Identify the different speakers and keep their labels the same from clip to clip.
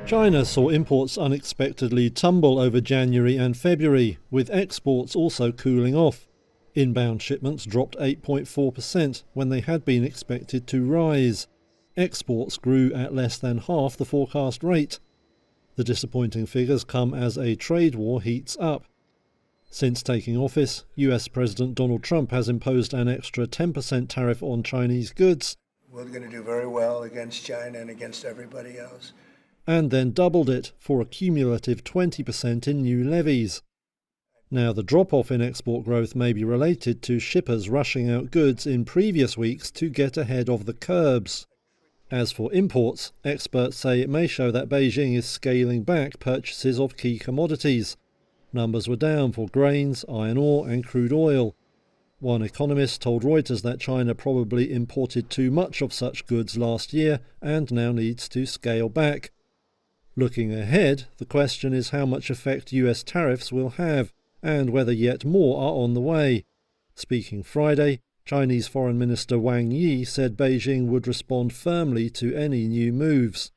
Speaker 1: China saw imports unexpectedly tumble over January and February, with exports also cooling off. Inbound shipments dropped 8.4% when they had been expected to rise. Exports grew at less than half the forecast rate. The disappointing figures come as a trade war heats up. Since taking office, US President Donald Trump has imposed an extra 10% tariff on Chinese goods.
Speaker 2: We're going to do very well against China and against everybody else.
Speaker 1: And then doubled it for a cumulative 20% in new levies. Now, the drop-off in export growth may be related to shippers rushing out goods in previous weeks to get ahead of the curbs. As for imports, experts say it may show that Beijing is scaling back purchases of key commodities. Numbers were down for grains, iron ore and crude oil. One economist told Reuters that China probably imported too much of such goods last year and now needs to scale back. Looking ahead, the question is how much effect US tariffs will have, and whether yet more are on the way. Speaking Friday, Chinese Foreign Minister Wang Yi said Beijing would respond firmly to any new moves.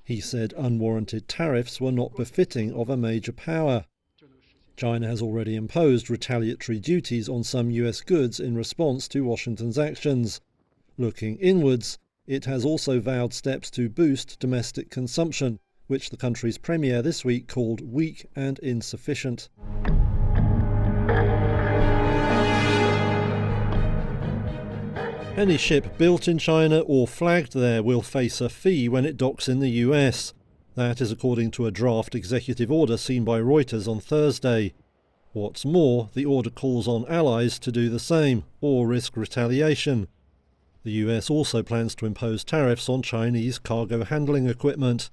Speaker 1: He said unwarranted tariffs were not befitting of a major power. China has already imposed retaliatory duties on some US goods in response to Washington's actions. Looking inwards, it has also vowed steps to boost domestic consumption, which the country's premier this week called weak and insufficient. Any ship built in China or flagged there will face a fee when it docks in the US. That is according to a draft executive order seen by Reuters on Thursday. What's more, the order calls on allies to do the same, or risk retaliation. The US also plans to impose tariffs on Chinese cargo handling equipment.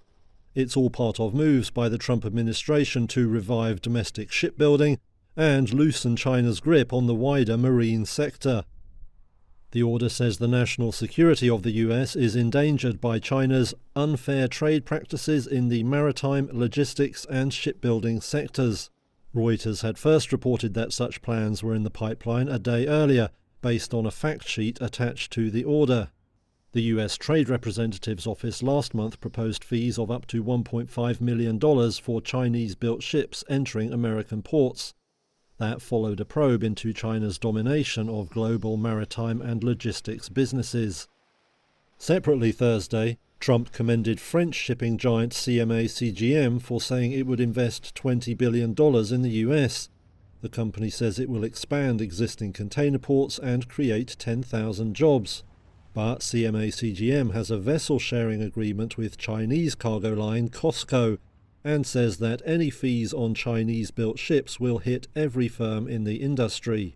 Speaker 1: It's all part of moves by the Trump administration to revive domestic shipbuilding and loosen China's grip on the wider marine sector. The order says the national security of the US is endangered by China's unfair trade practices in the maritime, logistics and shipbuilding sectors. Reuters had first reported that such plans were in the pipeline a day earlier, based on a fact sheet attached to the order. The US Trade Representative's office last month proposed fees of up to $1.5 million for Chinese-built ships entering American ports. That followed a probe into China's domination of global maritime and logistics businesses. Separately Thursday, Trump commended French shipping giant CMA-CGM for saying it would invest $20 billion in the US. The company says it will expand existing container ports and create 10,000 jobs. But CMA-CGM has a vessel-sharing agreement with Chinese cargo line COSCO and says that any fees on Chinese-built ships will hit every firm in the industry.